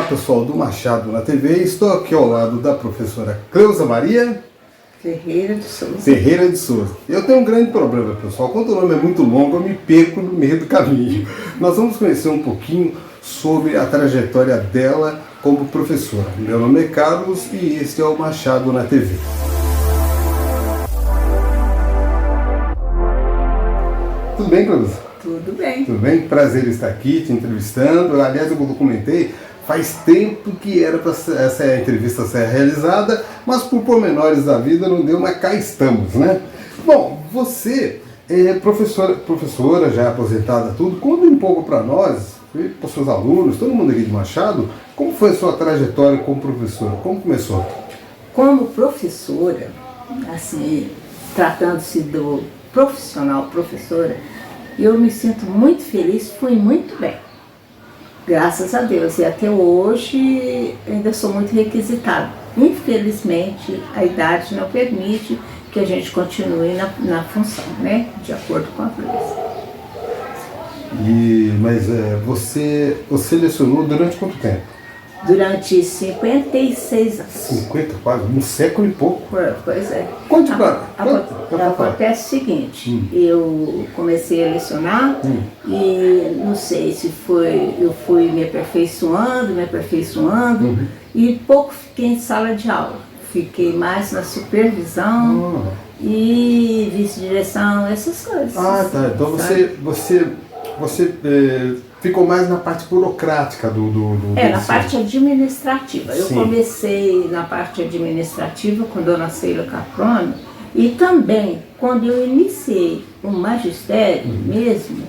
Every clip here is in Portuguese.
pessoal do Machado na TV, estou aqui ao lado da professora Cleusa Maria Ferreira de Souza. Ferreira de Souza. Eu tenho um grande problema, pessoal, quando o nome é muito longo eu me perco no meio do caminho. Nós vamos conhecer um pouquinho sobre a trajetória dela como professora. Meu nome é Carlos e este é o Machado na TV. Tudo bem, Cleusa? Tudo bem. Tudo bem? Prazer estar aqui te entrevistando. Aliás, eu documentei, faz tempo que era para essa entrevista ser realizada, mas por pormenores da vida não deu, mas cá estamos, né? Bom, você é professora já aposentada, tudo. Conta um pouco para nós, para os seus alunos, todo mundo aqui de Machado, como foi a sua trajetória como professora? Como começou? Como professora, assim, tratando-se do profissional professora, eu me sinto muito feliz, fui muito bem. Graças a Deus. E até hoje ainda sou muito requisitada. Infelizmente, a idade não permite que a gente continue na função, né? De acordo com a lei. Mas você lecionou durante quanto tempo? Durante 56 anos. 50, quase, um século e pouco. Pois é. Conte para Acontece o seguinte, eu comecei a lecionar e não sei se eu fui me aperfeiçoando, e pouco fiquei em sala de aula. Fiquei mais na supervisão e vice-direção, essas coisas. Ah, tá. Então você ficou mais na parte burocrática do na parte administrativa. Eu comecei na parte administrativa com Dona Ceila Caproni e também quando eu iniciei o magistério mesmo,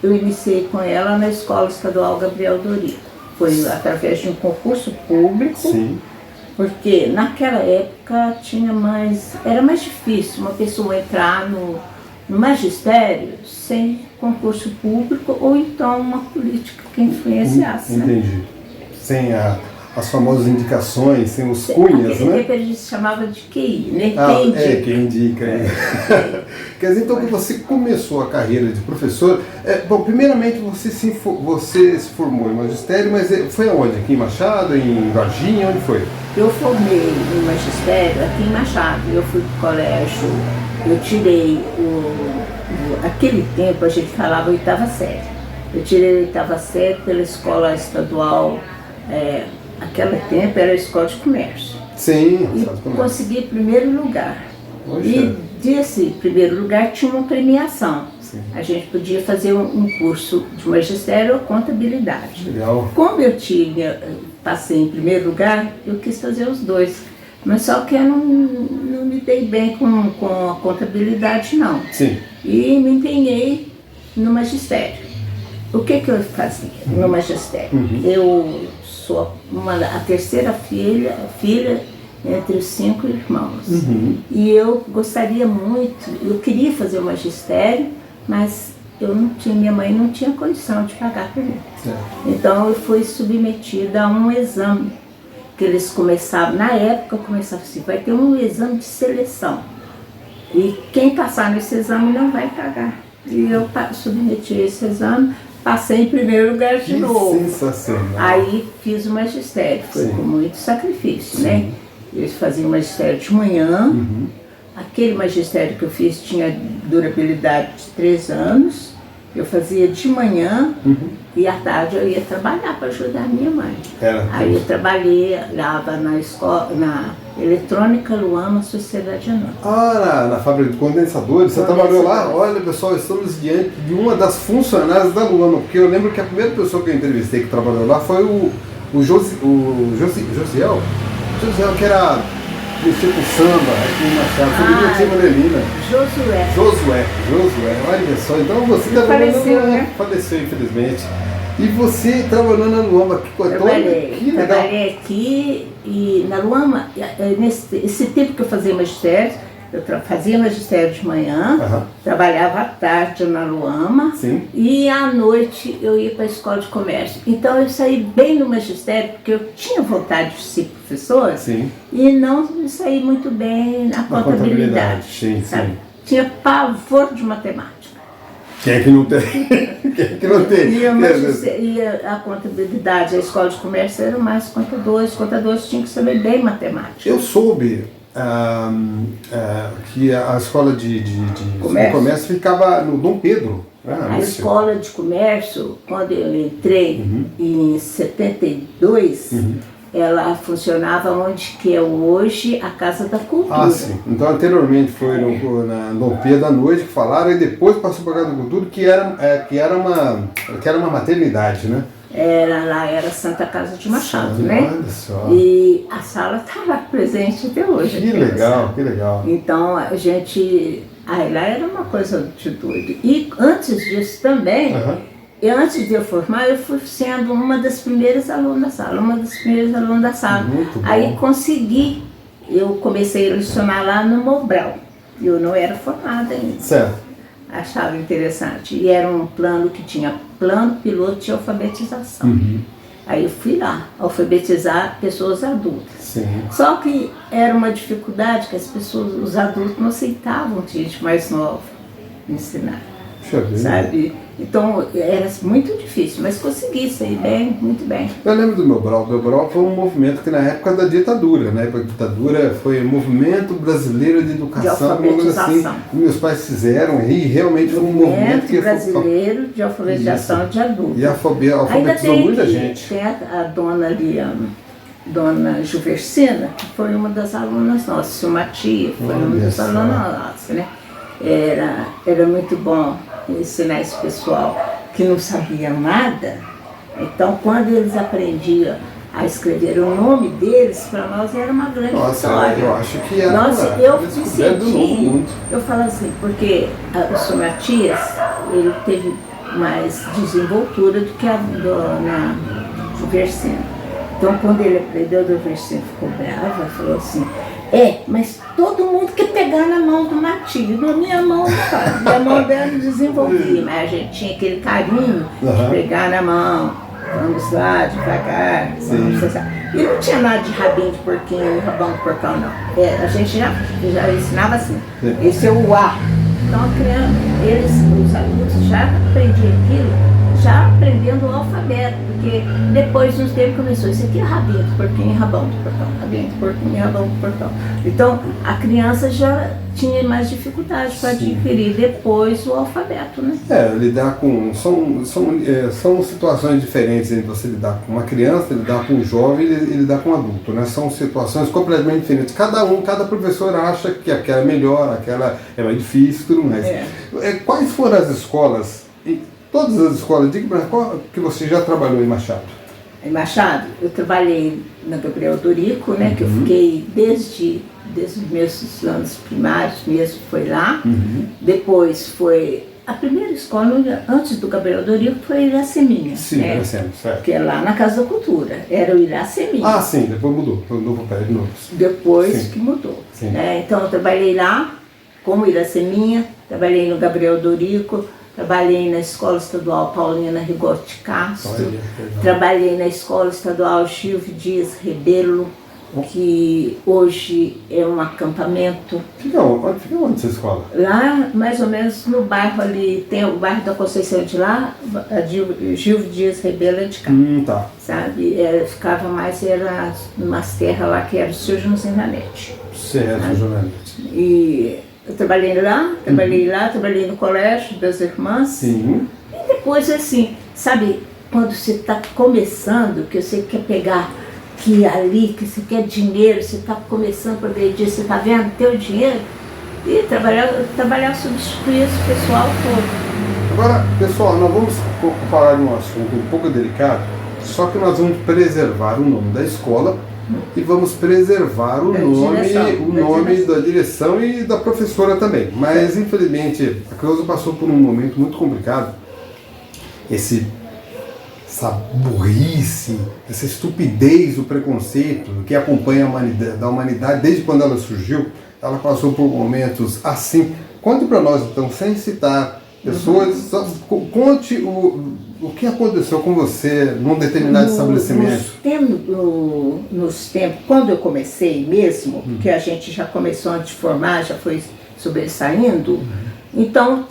eu iniciei com ela na Escola Estadual Gabriel Dorico. Foi através de um concurso público, porque naquela época era mais difícil uma pessoa entrar no magistério sem concurso público ou então uma política que influenciasse. Entendi. Sem as famosas indicações, sem os cunhas, né? Tempo a gente chamava de QI, né? Quem indica. Quer dizer, então, que você começou a carreira de professor. Bom, primeiramente você se formou em magistério, mas foi aonde? Aqui em Machado, em Varginha, onde foi? Eu formei em magistério aqui em Machado. Eu fui para o colégio, eu tirei aquele tempo a gente falava oitava série. Eu tirei a oitava série pela escola estadual, naquele tempo era a escola de comércio. Sim, e consegui primeiro lugar. Poxa. E desse primeiro lugar tinha uma premiação. A gente podia fazer um curso de magistério ou contabilidade. Legal. Como eu passei em primeiro lugar, eu quis fazer os dois. Mas só que eu não me dei bem com a contabilidade, não. Sim. E me empenhei no magistério. O que eu fazia no magistério? Eu sou a terceira filha entre os 5 irmãos. E eu gostaria muito, eu queria fazer o magistério, mas minha mãe não tinha condição de pagar para mim. Então eu fui submetida a um exame, que eles começavam, na época começava assim, vai ter um exame de seleção. E quem passar nesse exame não vai pagar. E eu submeti esse exame, passei em primeiro lugar de novo. Sensacional. Aí fiz o magistério, foi com muito sacrifício, né? Eu fazia o magistério de manhã, aquele magistério que eu fiz tinha durabilidade de 3 anos, eu fazia de manhã e à tarde eu ia trabalhar para ajudar a minha mãe. Aí eu trabalhava na escola, na Eletrônica Luama Sociedade Anônima. Na fábrica de condensadores, você trabalhou lá? Olha, pessoal, estamos diante de uma das funcionárias da Luama, porque eu lembro que a primeira pessoa que eu entrevistei que trabalhou lá foi o Josiel, que era mexer com samba aqui em Machado, foi de Tia Mandelina. Josué, olha só, então você faleceu, né? Faleceu, infelizmente. E você trabalhou na Luama, que legal. Trabalhei aqui e na Luama, esse tempo que eu fazia magistério, eu fazia magistério de manhã, trabalhava à tarde na Luama e à noite eu ia para a escola de comércio. Então eu saí bem no magistério porque eu tinha vontade de ser professora e não saí muito bem na contabilidade. Sabe? Tinha pavor de matemática. Quem é que não tem? Quem é que não tem? E a contabilidade, a escola de comércio eram mais contadores tinham que saber bem matemática. Eu soube que a escola de comércio ficava no Dom Pedro. A escola de comércio, quando eu entrei em 72, ela funcionava onde que é hoje a Casa da Cultura. Ah, sim. Então anteriormente foi na Dom Pedro à noite que falaram e depois passou para a Casa da Cultura que era uma maternidade, né? Era Santa Casa de Machado, né? Olha só. E a sala está lá presente até hoje. Que legal, que legal. Então a gente... lá era uma coisa de doido. E antes disso também, antes de eu formar, eu fui sendo uma das primeiras alunas da sala. Muito bom. Aí consegui, eu comecei a lecionar lá no Mobral. Eu não era formada ainda. Certo. Achava interessante. E era um plano que tinha plano piloto de alfabetização. Aí eu fui lá, alfabetizar pessoas adultas. Sim. Só que era uma dificuldade que os adultos não aceitavam gente mais nova ensinar. Sabe? Então era muito difícil, mas consegui sair bem, muito bem. Eu lembro do Mobral. O Mobral foi um movimento que na época da ditadura, né? A ditadura foi o Movimento Brasileiro de Educação, assim, que meus pais fizeram e realmente foi um movimento que brasileiro de alfabetização de adultos. E alfabetizou muita gente. Tem a dona ali, Dona Juversina, que foi uma das alunas nossas, sua tia, foi uma das alunas nossas, né? Era muito bom ensinar esse pessoal que não sabia nada. Então, quando eles aprendiam a escrever o nome deles, para nós era uma grande vitória. Eu acho que era eu me senti, eu falo assim, porque o seu Matias, ele teve mais desenvoltura do que a dona Juversina. Então, quando ele aprendeu, a Juversina ficou brava, falou assim, mas todo mundo quer pegar na mão do Matias, na minha mão não faz. Minha mão dela não desenvolvia, mas a gente tinha aquele carinho de pegar na mão, vamos lá, devagar, e não tinha nada de rabinho de porquinho, rabão de porcão, não. A gente já ensinava assim, esse é o A. Então a criança, os adultos já aprendiam aquilo, já aprendendo o alfabeto, porque depois de uns tempos começou, isso aqui é rabinho de porquinho e rabão de porcão, rabinho de porquinho e rabão de porcão. Então a criança já tinha mais dificuldade para adquirir depois o alfabeto, né? Lidar com... São situações diferentes entre você lidar com uma criança, lidar com um jovem e lidar com um adulto, né? São situações completamente diferentes. Cada professor acha que aquela é melhor, aquela é mais difícil e tudo mais. Quais foram as escolas, todas as escolas, diga para qual que você já trabalhou em Machado? Em Machado, eu trabalhei na Gabriel Dorico, né? Que eu fiquei desde os meus anos primários mesmo, foi lá. Depois foi a primeira escola, antes do Gabriel Dorico, foi Iraceminha. Sim, né? Iraceminha, certo. Que é lá na Casa da Cultura, era o Iraceminha. Ah, sim, depois mudou para o pé de novo. Depois que mudou. Então eu trabalhei lá como Iraceminha, trabalhei no Gabriel Dorico, trabalhei na Escola Estadual Paulina Rigotti Castro, trabalhei na Escola Estadual Gilvio Dias Rebelo, que hoje é um acampamento. Fica onde essa escola? Lá, mais ou menos no bairro ali, tem o bairro da Conceição de lá, a Gilvio Dias Rebelo é de cá. Tá. Sabe, ficava mais, era umas terras lá que era o seu Joãozinho Nanete. Certo, Joãozinho. E eu trabalhei lá, trabalhei no colégio das irmãs. Sim. E depois, assim, sabe, quando você está começando, que você quer pegar que ali, que você quer dinheiro, você está começando a progredir, você está vendo teu dinheiro, e trabalhar substituir esse pessoal todo. Agora, pessoal, nós vamos falar de um assunto um pouco delicado, só que nós vamos preservar o nome da escola e vamos preservar o nome da direção e da professora também. Mas, infelizmente, a Cleusa passou por um momento muito complicado. Essa burrice, essa estupidez do preconceito que acompanha a humanidade desde quando ela surgiu, ela passou por momentos assim. Conte para nós, então, sem citar pessoas, conte o que aconteceu com você num determinado estabelecimento. Nos tempos, quando eu comecei mesmo, que a gente já começou antes de formar, já foi sobressaindo, Então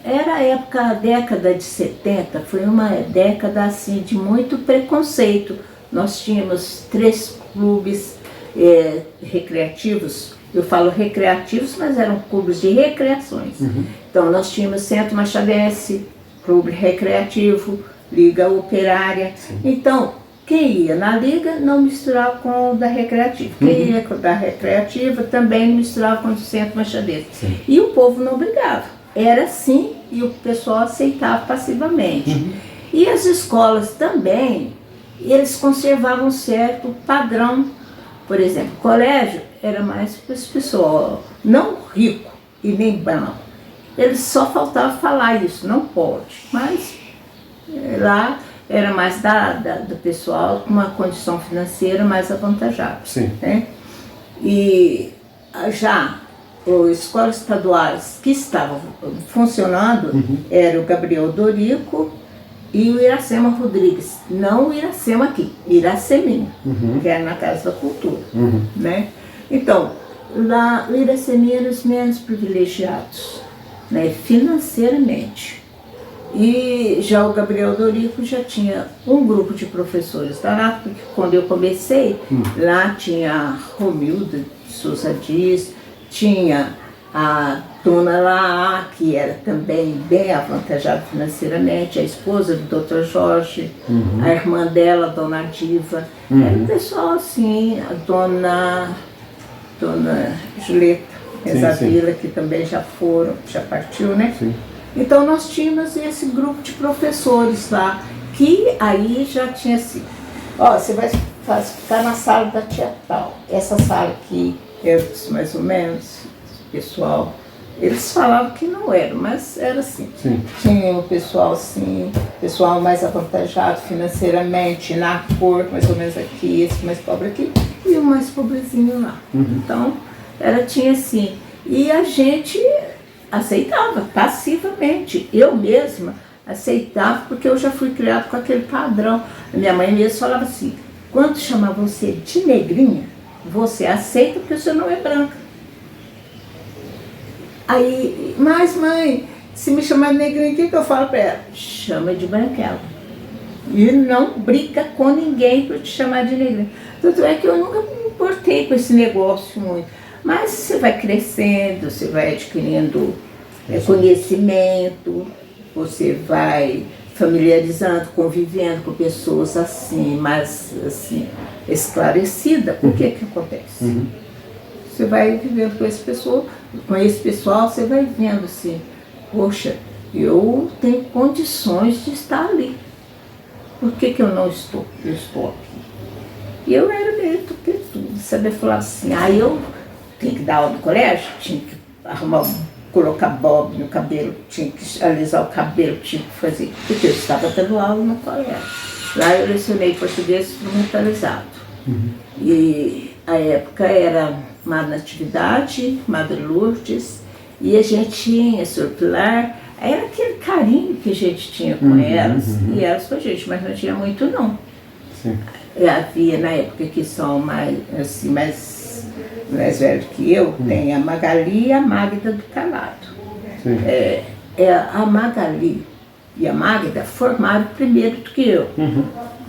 era a época, a década de 70, foi uma década assim de muito preconceito. Nós tínhamos 3 clubes recreativos, eu falo recreativos, mas eram clubes de recreações. Então nós tínhamos Centro Machadense, Clube Recreativo, Liga Operária. Então, quem ia na Liga não misturava com o da Recreativa. Quem ia com o da Recreativa também não misturava com o do Centro Machadense. E o povo não brigava. Era assim e o pessoal aceitava passivamente. E as escolas também, eles conservavam certo padrão. Por exemplo, o colégio era mais para esse pessoal não rico e nem branco. Eles só faltava falar isso, não pode. Mas lá era mais do pessoal com uma condição financeira mais avantajada. Né? E já as escolas estaduais que estavam funcionando era o Gabriel Dorico e o Iracema Rodrigues. Não o Iracema aqui, Iraceminha, que era na Casa da Cultura. Né? Então, lá o Iraceminha era os menos privilegiados, né, financeiramente. E já o Gabriel Dorico já tinha um grupo de professores lá, porque quando eu comecei, lá tinha a Romilda de Souza Dias, tinha a Dona Lá, que era também bem avantajada financeiramente, a esposa do Dr. Jorge, a irmã dela, a Dona Diva. Era um pessoal assim, a Dona Julieta Rezavila, que também já partiu, né? Então nós tínhamos esse grupo de professores lá, que aí já tinha assim, você vai ficar na sala da tia tal. Essa sala aqui, mais ou menos, pessoal, eles falavam que não era, mas era assim. Tinha o pessoal assim, pessoal mais avantajado financeiramente, na cor, mais ou menos aqui, esse mais pobre aqui, e o mais pobrezinho lá. Então, tinha assim, e a gente aceitava passivamente. Eu mesma aceitava, porque eu já fui criada com aquele padrão. A minha mãe mesmo falava assim, quando chamar você de negrinha, você aceita porque você não é branca. Aí, mas mãe, se me chamar de negrinha, o que eu falo para ela? Chama de branquela. E não briga com ninguém por te chamar de negrinha. Tanto é que eu nunca me importei com esse negócio muito. Mas você vai crescendo, você vai adquirindo conhecimento, você vai familiarizando, convivendo com pessoas assim, mais assim, esclarecidas. O que acontece? Você vai vivendo com esse pessoal, você vai vendo assim, poxa, eu tenho condições de estar ali. Por que eu não estou? Eu estou aqui. E eu era meio tudo, saber falar assim, eu tinha que dar aula no colégio, tinha que colocar bob no cabelo, tinha que alisar o cabelo, tinha que fazer, porque eu estava dando aula no colégio. Lá eu lecionei português instrumentalizado. E a época era Madre Natividade, Madre Lourdes, e a gente tinha Sr. Pilar, era aquele carinho que a gente tinha com elas, e elas com a gente, mas não tinha muito não. Havia na época que são mais velhos que eu, tem a Magali e a Magda do Calado. A Magali e a Magda formaram primeiro do que eu.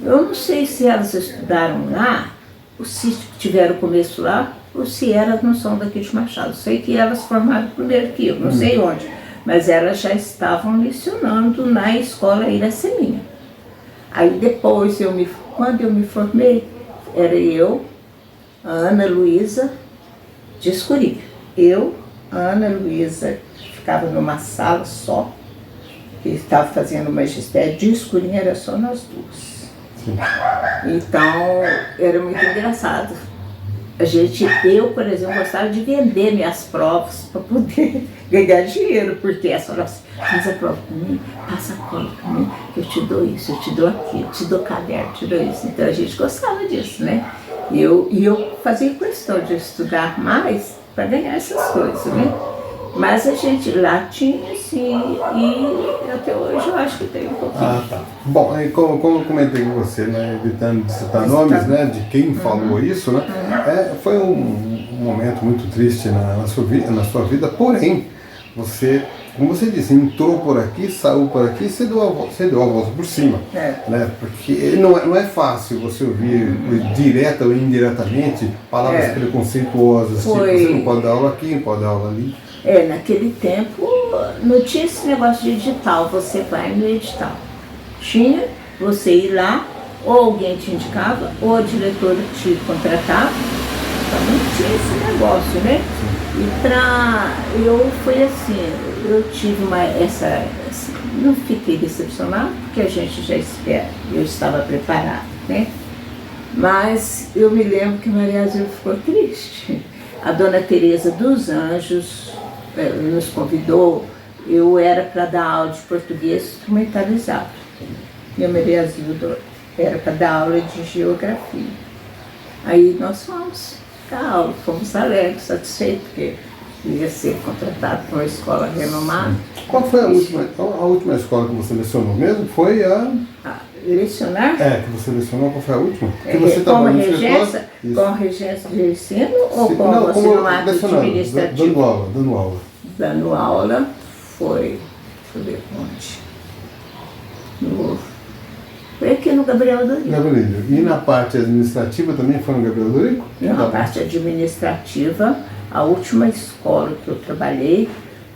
Eu não sei se elas estudaram lá, ou se tiveram começo lá, ou se elas não são daqui de Machado. Sei que elas formaram primeiro que eu, não sei onde, mas elas já estavam lecionando na escola Iraceminha. Aí depois, quando eu me formei, era eu, a Ana Luísa de Escurinha. Eu, a Ana Luísa, ficava numa sala só, que estava fazendo magistério de Escurinha, era só nós duas. Então, era muito engraçado. Eu, por exemplo, gostava de vender minhas provas para poder ganhar dinheiro, porque essa falava assim, faz a prova para mim, passa a cola para mim, eu te dou isso, eu te dou aquilo, eu te dou caderno, eu te dou isso. Então a gente gostava disso, né? E eu fazia questão de estudar mais para ganhar essas coisas, né? Mas a gente lá tinha, assim, e até hoje eu acho que tem um pouquinho. Tá. Bom, como eu comentei com você, né, evitando de citar nomes, né, de quem falou isso, né, foi um momento muito triste na sua vida, porém, você como você disse, entrou por aqui, saiu por aqui, você deu a volta por cima. Né? Porque não é fácil você ouvir direta ou indiretamente palavras preconceituosas, tipo, você não pode dar aula aqui, não pode dar aula ali. Naquele tempo não tinha esse negócio de edital, você vai no edital. Tinha você ir lá, ou alguém te indicava, ou a diretora te contratava. Então não tinha esse negócio, né? E foi assim, eu tive não fiquei decepcionada, porque a gente já espera, eu estava preparada, né? Mas eu me lembro que Maria Azul ficou triste. A dona Teresa dos Anjos nos convidou, eu era para dar aula de português instrumentalizado. E a Maria Azul era para dar aula de geografia. Aí nós fomos dar aula, fomos alegres, satisfeitos, porque ia ser contratado por uma escola renomada. Qual foi a última escola que você lecionou mesmo? Foi lecionar? Que você lecionou, qual foi a última? Como regência de ensino ou como auxiliar administrativo? Dando aula foi, deixa eu ver onde. Foi aqui no Gabriel Dorico. E na parte administrativa também foi no Gabriel Dorico? Na parte administrativa, a última escola que eu trabalhei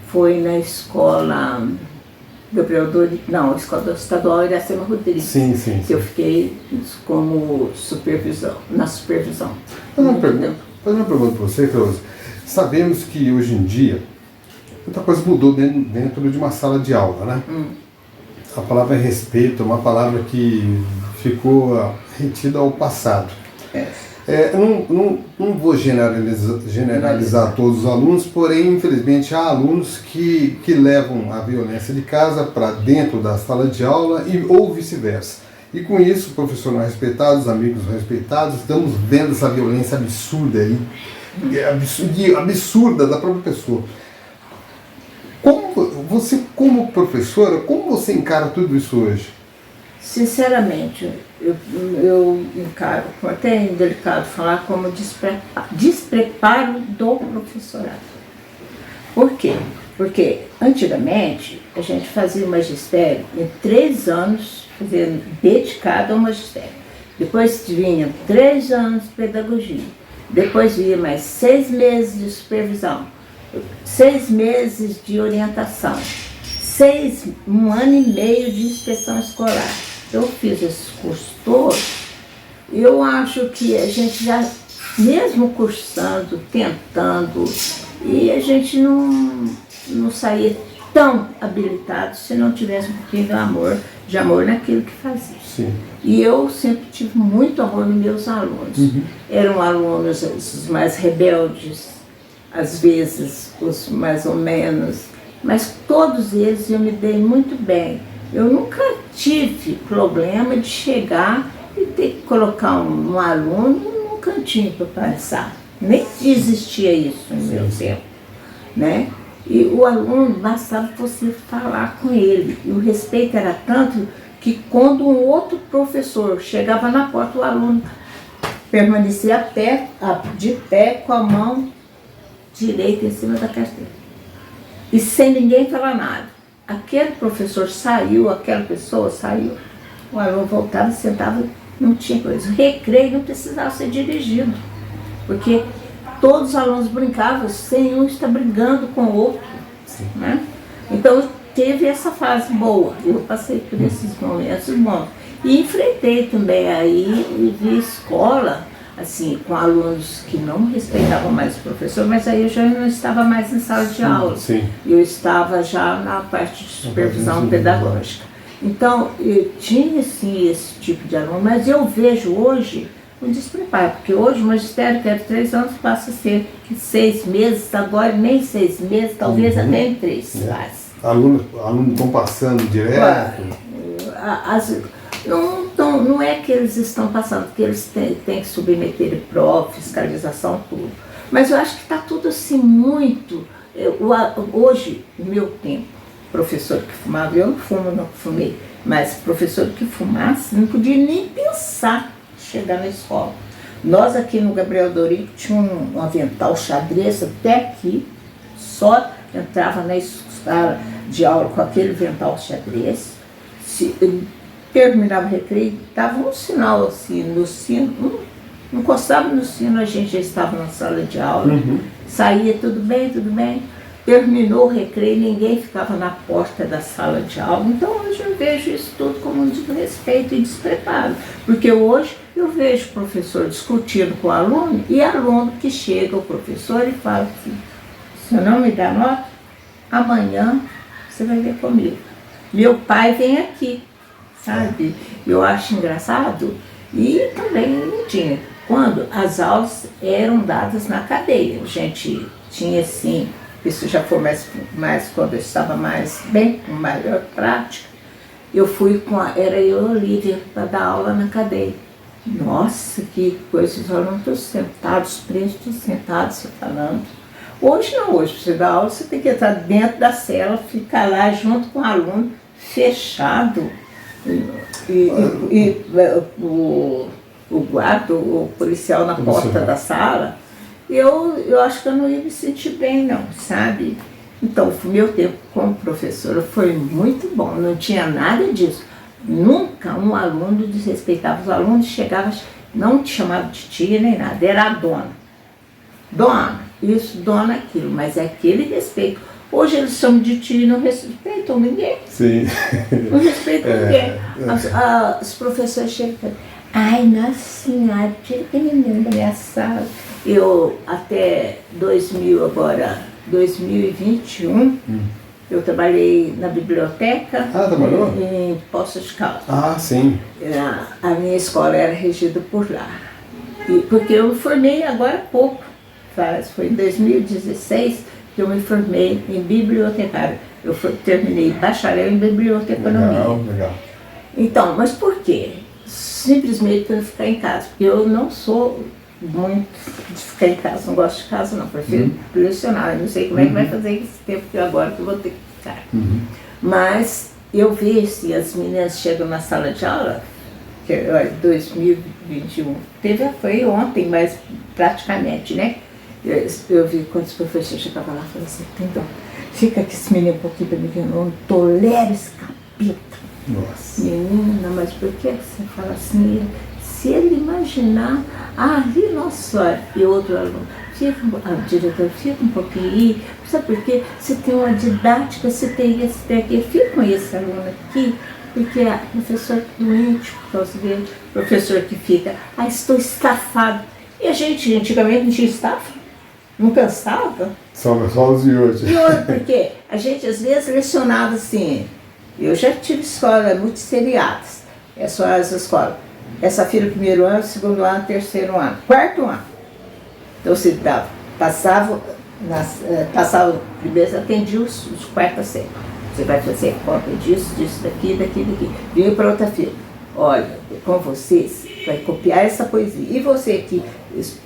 foi na escola Gabriel Dorico, não, a escola estadual Iracema Rodrigues. Sim. Que eu fiquei como na supervisão. Fazer uma pergunta para você, Cleusa. Sabemos que hoje em dia muita coisa mudou dentro de uma sala de aula, né? A palavra respeito é uma palavra que ficou retida ao passado. Não vou generalizar todos os alunos, porém, infelizmente, há alunos que levam a violência de casa para dentro da sala de aula ou vice-versa. E com isso, professor não respeitado, os amigos não respeitados, estamos vendo essa violência absurda aí, absurda da própria pessoa. Você, como professora, como você encara tudo isso hoje? Sinceramente, eu encaro, até é indelicado falar, como despreparo do professorado. Por quê? Porque antigamente a gente fazia o magistério em 3 anos, dedicado ao magistério. Depois vinha 3 anos de pedagogia. Depois vinha mais 6 meses de supervisão. 6 meses de orientação, 1 ano e meio de inspeção escolar. Eu fiz esses cursos todos, eu acho que a gente já, mesmo cursando, tentando, e a gente não saía tão habilitado se não tivesse um pouquinho de amor naquilo que fazia. Sim. E eu sempre tive muito amor nos meus alunos. Eram alunos os mais rebeldes, às vezes os mais ou menos, mas todos eles eu me dei muito bem. Eu nunca tive problema de chegar e ter que colocar um aluno num cantinho para passar. Nem existia isso no meu tempo, né? E o aluno, bastava você falar com ele. E o respeito era tanto que quando um outro professor chegava na porta, o aluno permanecia de pé com a mão direita em cima da carteira. E sem ninguém falar nada. Aquele professor saiu, aquela pessoa saiu, o aluno voltava, sentava, não tinha coisa. O recreio não precisava ser dirigido, porque todos os alunos brincavam sem um estar brigando com o outro. Né? Então teve essa fase boa, eu passei por esses momentos bons. E enfrentei também aí e vi escola, assim, com alunos que não respeitavam mais o professor, mas aí eu já não estava mais em sala de aula. Eu estava já na parte de supervisão pedagógica. Então, eu tinha sim esse tipo de aluno, mas eu vejo hoje um despreparo, porque hoje o magistério, que era 3 anos, passa a ser 6 meses, agora nem 6 meses, talvez até em 3 quase. Alunos estão passando direto? Não é que eles estão passando, porque eles têm que submeter prova, fiscalização, tudo. Mas eu acho que está tudo assim muito... Hoje, no meu tempo, professor que fumava, eu não fumei, mas professor que fumasse não podia nem pensar em chegar na escola. Nós aqui no Gabriel Dorico tinha um avental xadrez até aqui, só entrava na escola sala de aula com aquele vental xadrez. Terminava o recreio, dava um sinal assim no sino, encostava no sino, a gente já estava na sala de aula, saía tudo bem, tudo bem. Terminou o recreio, ninguém ficava na porta da sala de aula. Então hoje eu vejo isso tudo como um desrespeito e despreparo. Porque hoje eu vejo o professor discutindo com o aluno e aluno que chega ao professor e fala assim, se eu não me dá nota, amanhã você vai ver comigo. Meu pai vem aqui, sabe? Eu acho engraçado e também não tinha. Quando as aulas eram dadas na cadeia, a gente tinha assim, isso já foi mais quando eu estava mais bem, com maior prática, eu fui era eu e a Olivia para dar aula na cadeia. Nossa, que coisa, os alunos todos sentados, presos, todos sentados, se falando. Hoje não, hoje para você dar aula você tem que entrar dentro da cela, ficar lá junto com o aluno, fechado. O guarda, o policial na porta da sala, eu acho que eu não ia me sentir bem não, sabe? Então, o meu tempo como professora foi muito bom, não tinha nada disso. Nunca um aluno desrespeitava os alunos, chegava, não te chamava de tia nem nada, era a dona. Dona, isso, dona, aquilo, mas é aquele respeito. Hoje eles chamam de tia e não respeitam ninguém. Sim. Não respeitam ninguém. Os professores chegam e falam, ai, nossa senhora, tira aquele menino da minha sala. Eu, até 2021, eu trabalhei na biblioteca. Ah, trabalhou? Em Poços de Caldas. Ah, sim. A minha escola era regida por lá. Porque eu me formei agora há pouco. Foi em 2016 que eu me formei em bibliotecária. Eu terminei bacharel em biblioteconomia. Legal, legal. Então, mas por quê? Simplesmente para ficar em casa, porque eu não sou muito de ficar em casa, não gosto de casa não, prefiro lecionar, eu não sei como é que vai fazer esse tempo que agora que eu vou ter que ficar. Mas eu vejo se as meninas chegam na sala de aula, que é 2021, foi ontem, mas praticamente, né? Eu vi quando os professores chegavam lá e falavam assim, então, fica aqui esse menino um pouquinho para mim, que eu não tolero esse capeta. Nossa. Menina, mas por que você fala assim? Se ele imaginar, ali, nossa, e outro aluno, diretor, fica um pouquinho aí, sabe por quê? Você tem uma didática, você tem esse, tem aquele, fica com esse aluno aqui, porque a professora doente por causa dele, professor que fica, estou estafado. E a gente, antigamente, não tinha estafa, não cansava. Só os de hoje. E hoje, porque a gente, às vezes, lecionava assim. Eu já tive escola muito seriadas, são as escolas. Essa filha, primeiro ano, segundo ano, terceiro ano, quarto ano. Então você passava primeiro, atendia os quarta série. Você vai fazer conta disso, daqui. Vinha para outra filha. Olha, com vocês, vai copiar essa poesia. E você aqui, os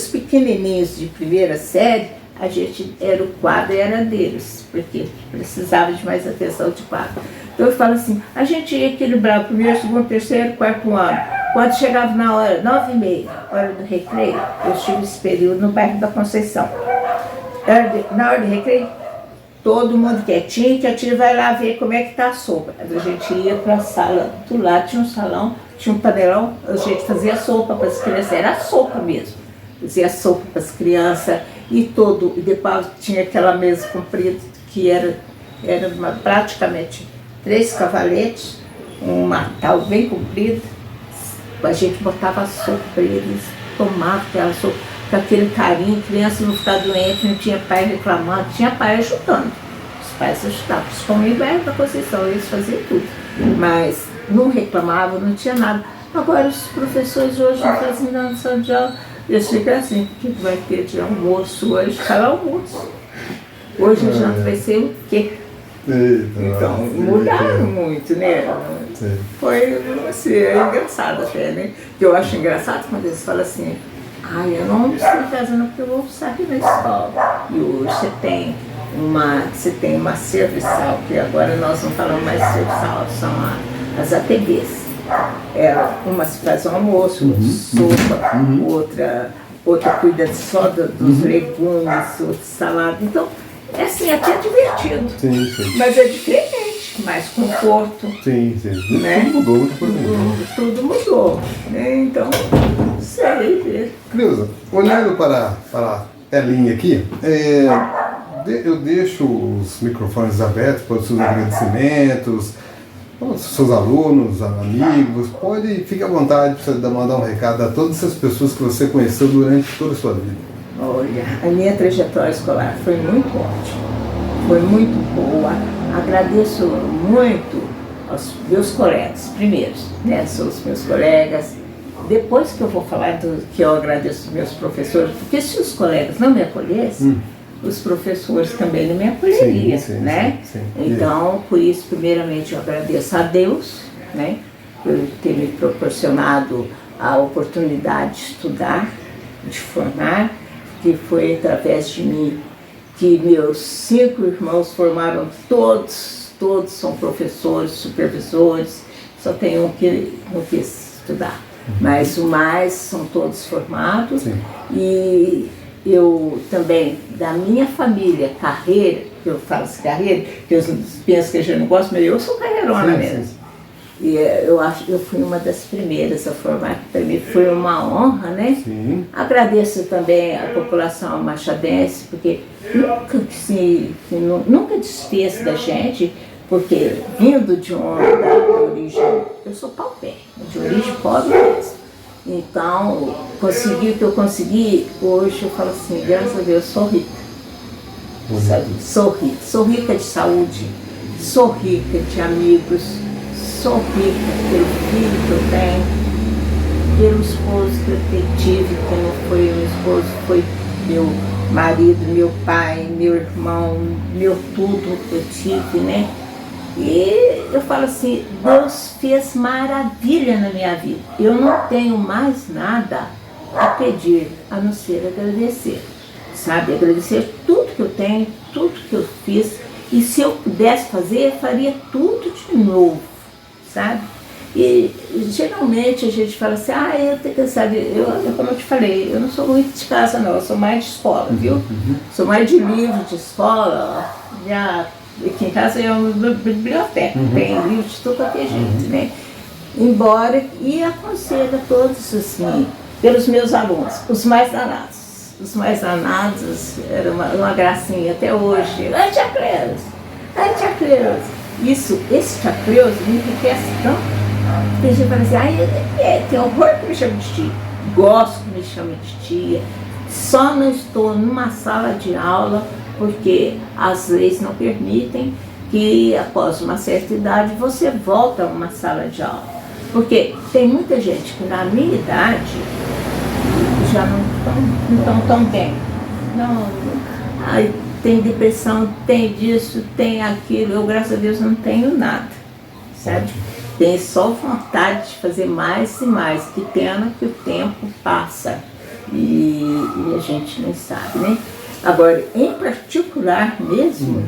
pequenininhos de primeira série, a gente o quadro era deles, porque precisava de mais atenção de quadro. Então eu falo assim, a gente ia equilibrar o primeiro, segundo, terceiro, quarto ano. Quando chegava na hora, 9h30, hora do recreio, eu tive esse período no bairro da Conceição. Na hora do recreio, todo mundo quietinho, que a tia vai lá ver como é que tá a sopa. A gente ia para a sala, do lado tinha um salão, tinha um panelão, a gente fazia sopa para as crianças, era sopa mesmo. Fazia sopa para as crianças e depois tinha aquela mesa comprida que era praticamente 3 cavaletes, um matal bem comprido. A gente botava a sopa para eles, tomava aquela sopa com aquele carinho, criança não ficar doente, não tinha pai reclamando, tinha pai ajudando. Os pais ajudavam, principalmente no bairro da Conceição, eles faziam tudo. Mas não reclamavam, não tinha nada. Agora os professores hoje não fazem nada na sala de aula. Eles ficam assim, o que vai ter de almoço hoje? Fala almoço. Hoje a janta vai ser o quê? Então, mudaram muito, né? Sim. Foi assim, engraçado até, né? Que eu acho engraçado quando eles falam assim, eu não almoço em casa não, porque eu vou almoçar aqui na escola. E hoje você tem uma serviçal, que agora nós não falamos mais serviçal, são as ATBs. Uma se faz um almoço, outra cuida só dos legumes, outra salada. Então, É assim, até divertido. Sim, sim. Mas é diferente, mais conforto. Sim, sim. Né? Tudo mudou, muita coisa mudou. Tudo mudou. Né? Então, não sei. Cleusa, olhando para a telinha aqui, eu deixo os microfones abertos para os seus agradecimentos, os seus alunos, amigos. Fique à vontade para mandar um recado a todas essas pessoas que você conheceu durante toda a sua vida. Olha, a minha trajetória escolar foi muito ótima, foi muito boa. Agradeço muito aos meus colegas, primeiro, né? São os meus colegas. Depois que eu vou falar do que eu agradeço aos meus professores, porque se os colegas não me acolhessem, os professores também não me acolheriam, né? Sim. Então, por isso, primeiramente, eu agradeço a Deus, né? Por ter me proporcionado a oportunidade de estudar, de formar, que foi através de mim que meus 5 irmãos formaram todos são professores, supervisores, só tem um que não quis estudar, mas o mais são todos formados. Sim. E eu também, da minha família, carreira, que eu falo assim, carreira, que eu penso que a gente não gosta, mas eu sou carreirona mesmo. Sim. E eu fui uma das primeiras a formar, que para mim foi uma honra, né? Sim. Agradeço também a população machadense, porque nunca desfez da gente, porque vindo de origem, eu sou paupé, de origem pobre mesmo. Então, consegui o que eu consegui, hoje eu falo assim, graças a Deus, sou rica. Sabe? Sou rica de saúde, sou rica de amigos, sou rica pelo filho que eu tenho, pelo esposo que eu tive, que não foi um esposo, foi meu marido, meu pai, meu irmão, meu tudo que eu tive, né? E eu falo assim, Deus fez maravilha na minha vida. Eu não tenho mais nada a pedir, a não ser agradecer, sabe? Agradecer tudo que eu tenho, tudo que eu fiz. E se eu pudesse fazer, eu faria tudo de novo, sabe? E geralmente a gente fala assim, eu tenho que saber, como eu te falei, eu não sou muito de casa não, eu sou mais de escola, viu? Sou mais de livro, de escola, aqui em casa é uma biblioteca, tem livro de tudo quanto é gente, né? Embora, e aconselho a todos, assim, pelos meus alunos, os mais danados. Os mais danados, era uma gracinha até hoje. Ai, tia Cleusa. Esse tia Cleusa me enriquece tanto. Tem gente que fala assim, tem horror que me chama de tia. Gosto que me chame de tia. Só não estou numa sala de aula porque as leis não permitem que após uma certa idade você volta a uma sala de aula. Porque tem muita gente que na minha idade já não estão tão bem. Tem depressão, tem disso, tem aquilo. Eu, graças a Deus, não tenho nada, sabe? Tenho só vontade de fazer mais e mais. Que pena que o tempo passa e a gente não sabe, né? Agora, em particular mesmo,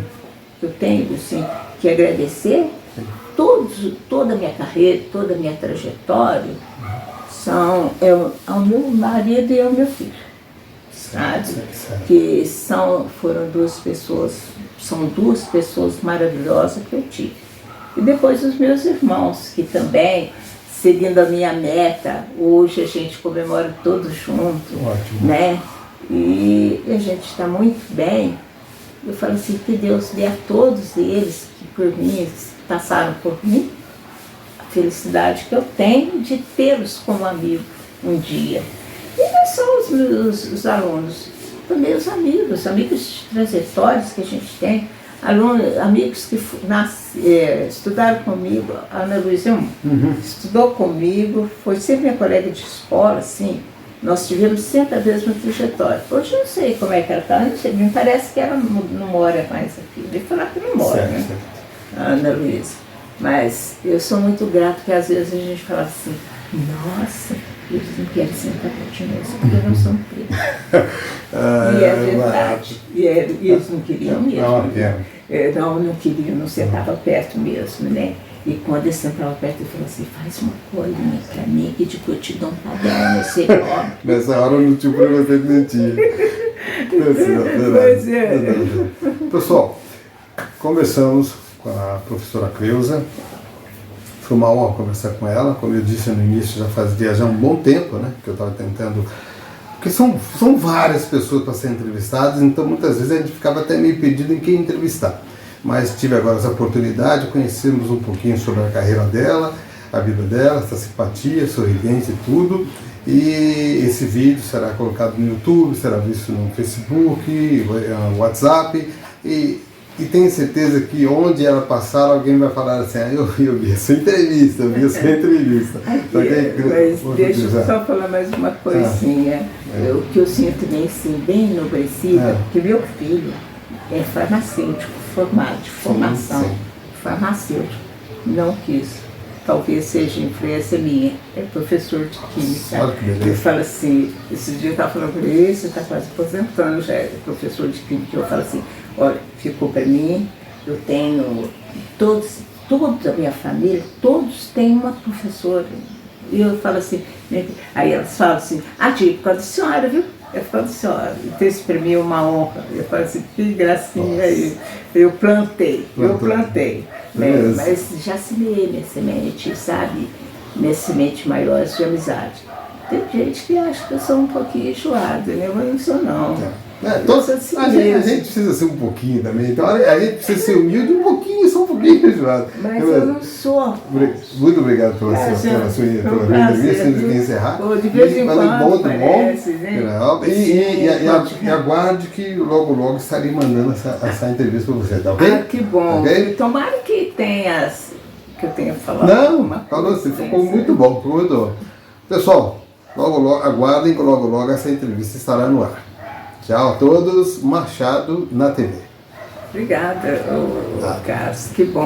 eu tenho assim, que agradecer toda a minha carreira, toda a minha trajetória, ao meu marido e ao meu filho, sabe? Que foram são duas pessoas maravilhosas que eu tive. E depois os meus irmãos, que também, seguindo a minha meta, hoje a gente comemora todos juntos, né? E a gente está muito bem. Eu falo assim, que Deus dê a todos eles que por mim, passaram por mim, a felicidade que eu tenho de tê-los como amigo um dia. E não só os alunos, também os amigos de trajetórias que a gente tem, amigos que estudaram comigo. A Ana Luísa estudou comigo, foi sempre minha colega de escola, assim. Nós tivemos sempre a mesma trajetória. Hoje eu não sei como é que ela está, não sei, me parece que ela não mora mais aqui. Deve falar que não mora, certo, né? Certo. A Ana Luísa. Mas eu sou muito grata, porque às vezes a gente fala assim, nossa, eles não querem sentar perto de nós, porque nós somos pretos. E é verdade. E eles não queriam mesmo. Não queriam, não sentava perto mesmo, né? E quando ele sentava perto, ele falou assim, faz uma colinha pra mim, que tipo, eu te dou um padrão, você come. Nessa hora eu não tinha preconceito nem tinha. Pois é. Pessoal, conversamos com a professora Cleusa. Foi uma honra conversar com ela. Como eu disse no início, já fazia um bom tempo, né, que eu estava tentando. Porque são várias pessoas para serem entrevistadas, então muitas vezes a gente ficava até meio perdido em quem entrevistar. Mas tive agora essa oportunidade, conhecemos um pouquinho sobre a carreira dela, a vida dela, essa simpatia, sorridente e tudo. E esse vídeo será colocado no YouTube, será visto no Facebook, WhatsApp, e tenho certeza que onde ela passar, alguém vai falar assim, eu vi a sua entrevista, Mas deixa eu só falar mais uma coisinha. O que eu sinto bem enobrecida, porque meu filho é farmacêutico, formado, de formação, farmacêutico, não quis. Talvez seja influência minha, é professor de química. Eu falo assim, esse dia eu estava falando para ele, você está quase aposentando, já é professor de química. Eu falo assim, olha, ficou para mim, eu tenho toda a minha família, todos têm uma professora. E eu falo assim, aí elas falam assim, tia, por causa da senhora, viu? É por causa da senhora. Então isso para mim é uma honra. Eu falo assim, que gracinha aí. Eu plantei. Mas já semeei minha semente, sabe? Minha semente maior de amizade. Tem gente que acha que eu sou um pouquinho enjoada, né? Mas não sou não. Assim a gente precisa ser um pouquinho também, então a gente precisa ser humilde um pouquinho, só um pouquinho enjoado. Mas eu não sou. Muito obrigado pela sua entrevista, antes de encerrar. De vez em quando parece, né? E aguarde que logo estarei mandando essa entrevista para você, tá ok? Que bom. Okay? Tomara que eu tenha falado. Não, falou assim, ficou muito bom, Pessoal, aguardem que logo essa entrevista estará no ar. Tchau a todos, Machado na TV. Obrigada, Carlos, que bom.